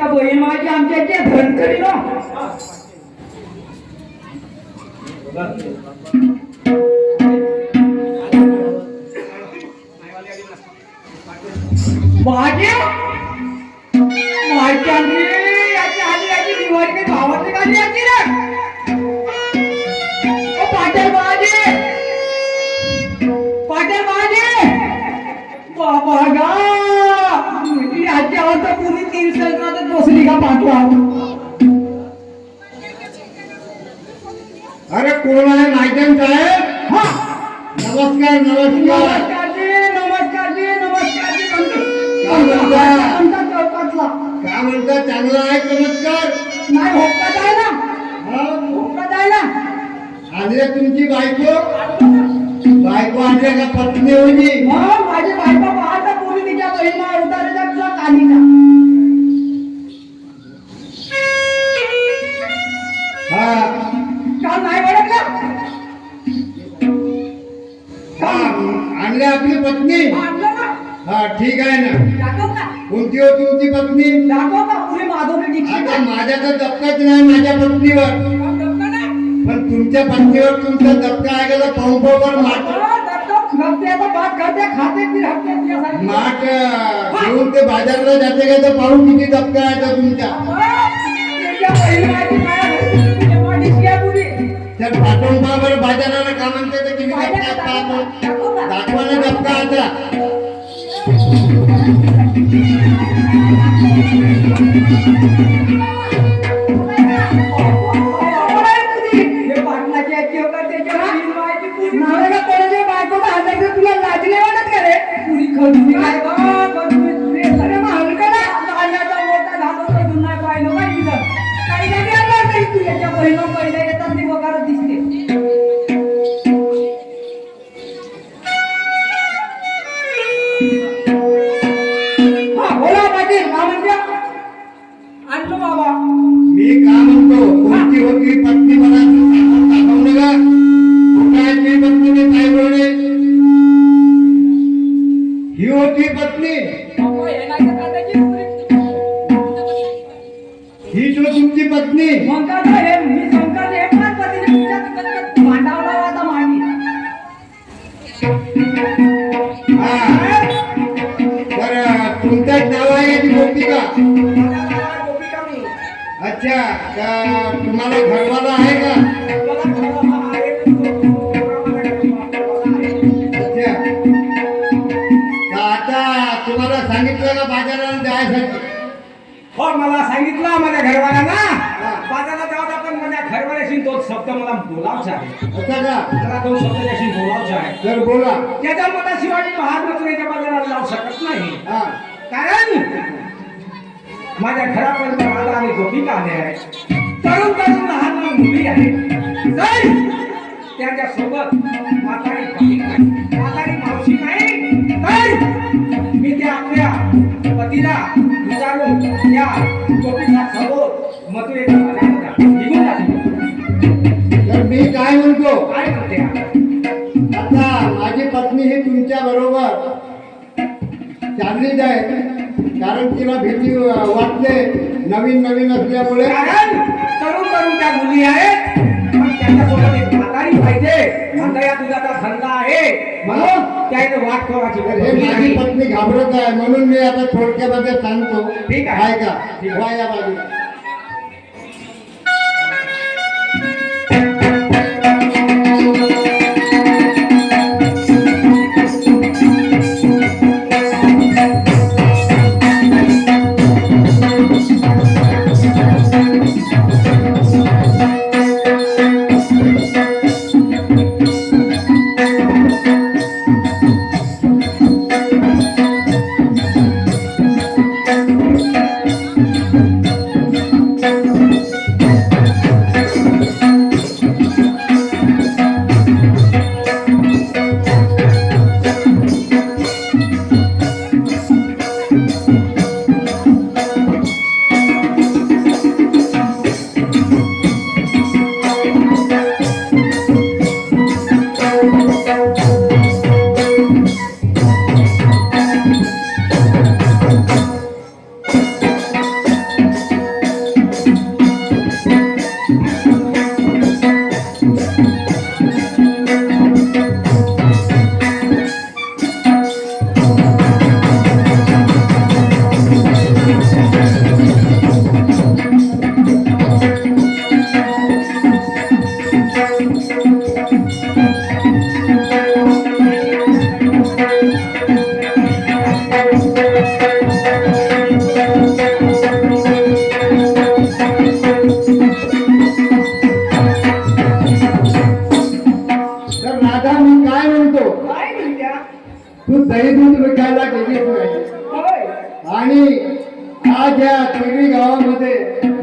का बहीण माझी आमच्या इथे धनकरी ना माझे माझ्या याची आली याची दिवाळी काही भावाची गाडी याची रे ओ पाटील माझे बाबा गा याची आवडता पूर्वी 3 संक्रांत बसली का पाठवा अरे कोण आहे नायकन साहेब? हा नमस्कार नमस्कार. नमस्कार जी काय म्हणता? आमचा चौकातला काय म्हणता? चांगला आहे चमत्कार. नाही होका जायला आणले तुमची बायको आणले का पत्नी होती? माझी बायको पाहता पूर्वी तिच्या बहिणा उतारायचा तुला कालीचा हा काल नाही ओळखला आणले आपली पत्नी. आणलं ना हा ठीक आहे ना. दाखव का कोणती होती तुमची पत्नी? दाखव का पुढे माधवने दीक्षित आता माझ्या तर दबकाच नाही माझ्या पत्नीवर, पण तुमच्या पत्नीवर तुमचा दबका आहे का पाहू बरोबर माठ घेऊन ते बाजारला जाते का तर पाहू किती दबका आहे का तुमच्या. तर पाठवून पहा बरं बाजाराला का म्हणते तर किती दबका आहेत पाहतो. दाखवा ना दबका आता. तुला लाज नाही वाटत का रे पुरी खजूरी काय अरे महालकडा लाण्याचा मोठा झालो खजून नाही पाहिलं पाहिजे काही काही आलं नाही तू याच्या बहिणं पहिल्या येतात ती वगार दिसते हा बोला पाटील का म्हणजे आणलो बाबा. मी का म्हणतो कोणती होती पत्नी मला दाखवलं का? कुठे पत्नी काय बोलणे? ही होती पत्नी. ही जो तुमची पत्नी तर तुमच्याच नाव आहे ती गोपिका. अच्छा तुम्हाला घरवाला आहे का? अच्छा आता तुम्हाला सांगितलं का बाजाराला जायसाठी? हो मला सांगितलं माझ्या घरवाल्यांना बाजारात जाऊ आपण माझ्या घरवाल्याशी तो शब्द मला बोलावचा आहे. अच्छा का? मला तो शब्द त्याशी बोलावचा आहे. तर बोला. त्याच्या मताशिवाय तो हात मथुरेच्या बाजाराला जाऊ शकत नाही. हा कारण माझ्या घरापर्यंत राधा आणि गोपिका आले आहे. तरुण तरुण लहान लहान मुली आहेत. तर त्याच्या सोबत म्हातारी मावशी नाही. तर मी त्या आपल्या पतीला विचारून त्या गोपिका सोबत मथुरेच्या बाजारात निघून जातो. तर मी काय म्हणतो, काय म्हणते आता माझी पत्नी ही तुमच्या बरोबर चालली जाईल, कारण तिला भीती वाटते नवीन असल्यामुळे. कारण तरुण तरुण त्या मुली आहेत, पण त्यांच्यासोबत एक म्हातारी पाहिजे. म्हाताऱ्या दुधाचा धंदा आहे म्हणून त्याने वाट ठेवायची. हे माझी पत्नी घाबरत आहे म्हणून मी आता थोडक्यामध्ये सांगतो. ठीक आहे. आहे का? वा या बाजूला. आज या तिरी गावामध्ये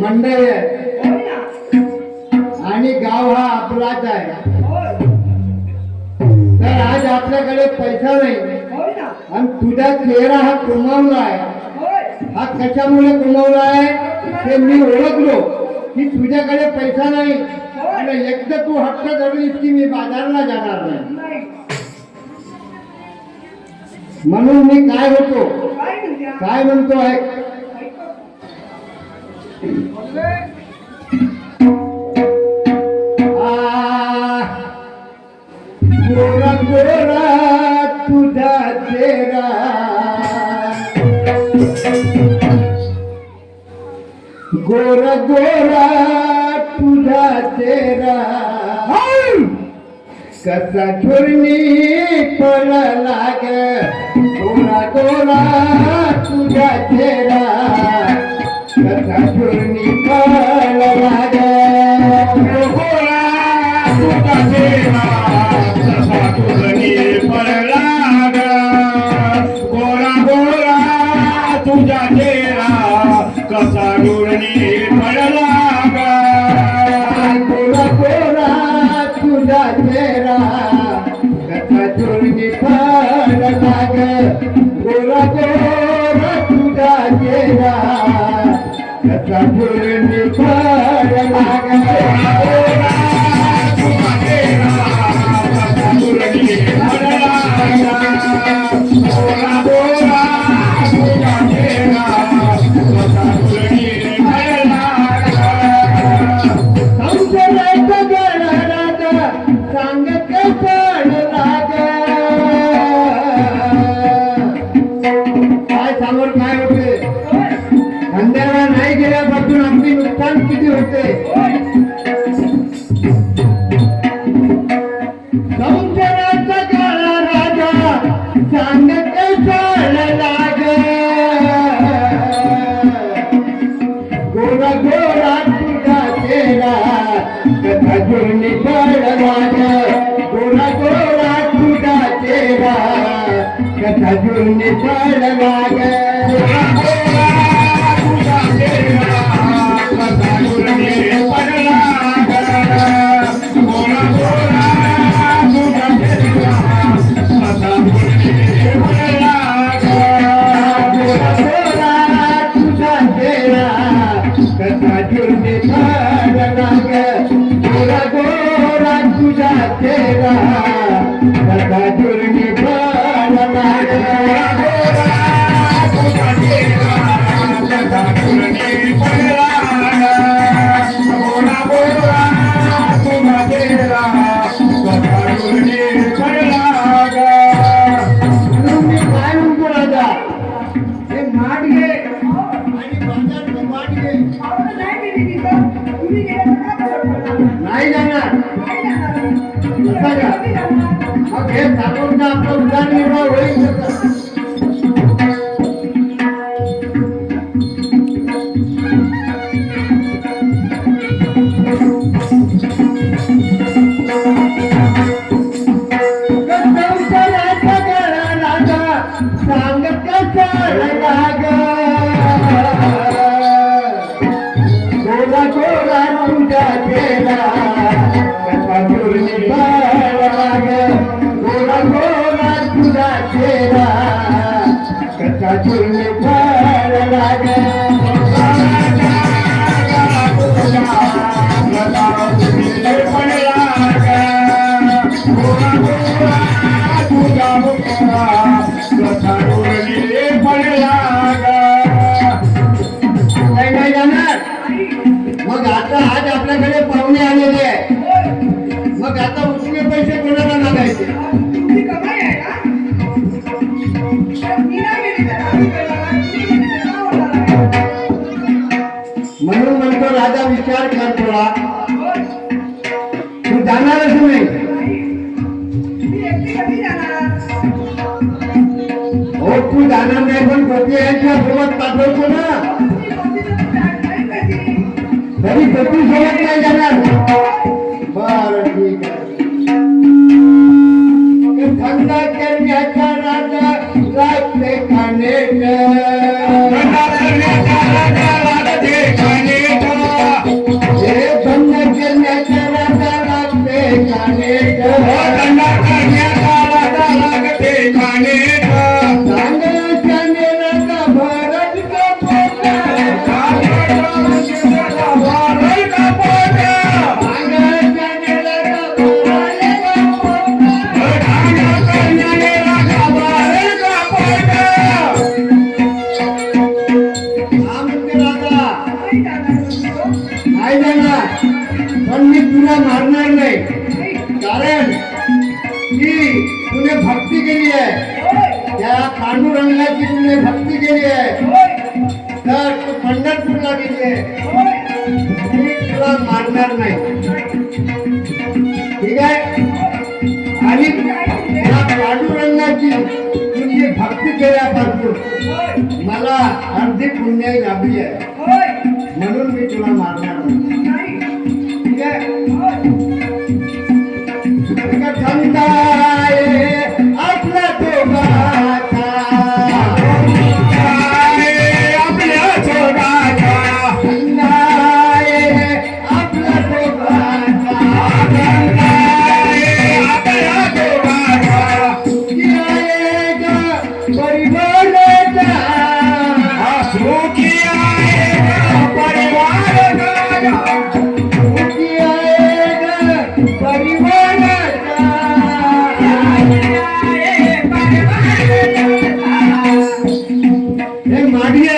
मंडळी आहे होय ना आणि गाव हा आपलाच आहे. होय तर आज आपल्याकडे पैसा नाही होय ना आणि तुझा चेहरा हा कुमावला आहे. होय हा कशामुळे कुमावला आहे ते मी ओळखलो की तुझ्याकडे पैसा नाही आणि एकदा तू हट्ट धरलीस की मी बाजारला जाणार नाही. नाही म्हणून मी काय होतो काय म्हणत्या काय म्हणतो आहे गोरा गोरा तुझा चेहरा गोरा गोरा तुझा चेहरा कसा झुरणी पडला ग गोरा गोरा तुझा चेहरा कसा झुरणी पडला ग गोरा तुझा चेहरा कसा झुरणी पडला ग गोरा गोरा तुझा चेहरा कसा झुरणी पडला ग गोरा गोरा तुझा चेहरा कसा झुरणी पडला ग गोरा गोरा तुझा चेहरा कसा झुरणी पडला ग गोरा तुझा चेहरा कसा झुरणी पडला ग गोरा गोरा तुझा चेहरा कसा झुरणी पडला ग संसाराचा गणराजा सांग कसं लाग काय समोर काय होते धंद्याला नाही गेल्यापासून आपली नुकसान किती होते संसाराचा गणराजा सांग कसं लाग गोरा गोरा तुझा चेहरा कसा झुरणी पडला ग गोरा गोरा तुझा चेहरा कसा झुरणी पडला ग गोरा गोरा तुझा चेहरा कसा झुरणी पडला ग गोरा गोरा तुझा चेहरा कसा झुरणी पडला ग गोरा गोरा तुझा चेहरा कसा झुरणी पडला ग गोरा गोरा तुझा चेहरा कसा झुरणी पडला ग गोरा तुझा चेहरा कसा झुरणी पडला ग गोरा गोरा तुझा चेहरा कसा झुरणी पडला ग मी काय म्हणतो राजा हे माठ घे आणि बाजार माठ घे आवडत नाही गेली तिथं तुम्ही गेले तर का बरं पडला? नाही जाणार नाही जाणार. नका जा. कधी जाणार? मग हे सांगून आपलं उदरनिर्वाह होईल कसं? संसाराचा गणराजा सांग कसं लाग गोरा गोरा तुझा चेहरा कसा झुरणी पडला ग गोरा गोरा तुझा चेहरा कसा झुरणी पडला ग गोरा गोरा तुझा मुखडा कसा झुरणी पडला ग काही नाही जाणार मग आता आज आपल्याकडे पाहुणे आलेले आहे मग आता उचले पैसे कोणाला मागायचे तुमची कमाई आहे का? तर मी नाही गेली तर आम्ही करणार. तुम्ही गेली तर का होणार आहे? म्हणून म्हणतो राजा विचार कर थोडा होय. तू जाणारच नाही नाही. मी एकटी कधी जाणार? हो तू जाणार नाही पण पती यांच्या सोबत पाठवतो ना तुम्ही कोणती तर नाही कधी. तरी पती सोबत नाही जाणार बर ठीक आहे थंड करण्याचा राजा लागते खाणे हा म्हणते राजा नाही जाणार म्हणतो. नाही जाणार, पण मी तुला मारणार नाही. नाही. कारण की तुने भक्ती केली आहे, होय. त्या पांडुरंगाची तुने भक्ती केली आहे, होय. तर तू पंढरपूरला गेली आहे. होय. मी तुला मारणार नाही, ठीक आहे. आणि त्या पांडुरंगाची तुझी भक्ती केल्यापासून होय. मला अर्धी पुण्य लाभली आहे, होय. म्हणून मी तुला मारणार नाही, नाही. ठीक आहे. होय. संताय आपला तो गाथा, आपल्या छोटाच्या संताय आपला तो गाथा, आपल्या छोटाच्या कियाएगा परिवाराचा, सुखी आहे परिवार कियाएगा परिवाराचा. हे मागे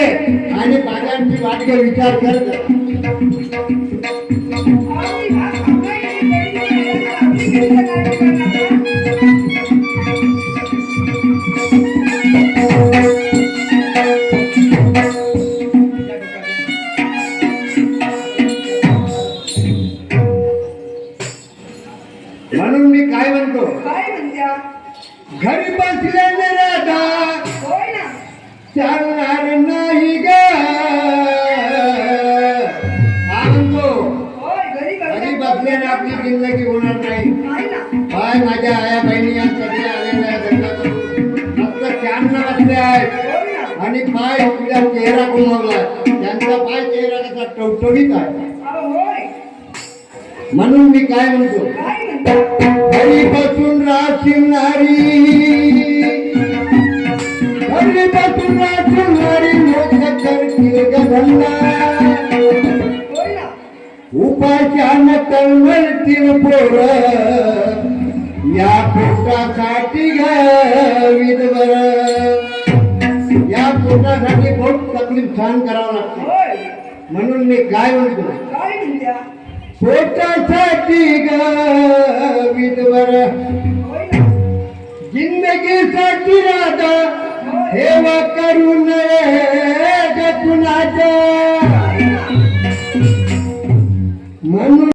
आणि बाजारची वाटके विचार कर. आपली भात खाल्ली, आपली केली तर काय करणार? म्हणून मी काय म्हणतो, काय म्हणत्या? घरी बसल्याने राधा होय ना. चालणार नाही ग. हा म्हणतो, होय. घरी घरी बसल्याने आपली जिंदगी होणार नाही. नाही ना. काय माझ्या आया बहिणी या सगळ्या आलेल्या धंदा करून फक्त चांदणं बसले आहेत होय ना. आणि पाय तुझा चेहरा घुमवला, त्यांचा पाय चेहरा कसा टवटवीत आहे. अहो, होय. म्हणून मी काय म्हणतो, काय म्हणता? घरी बसून राशिवणारी, घरी बसून राशिवणारी लोक करतील ग धंदा. होय ना. उपाशान तळमळतील पोर, या पोटासाठी ग विधवर. या पोटासाठी बहुत तकलीफ सहन करावं लागते. होय. म्हणून मी काय म्हणतो, काय म्हणत्या? पोटासाठी ग विधवर, होय ना. जिंदगीसाठी राधा हेवा करू नये ग कुणाच्या. होय ना. म्हणून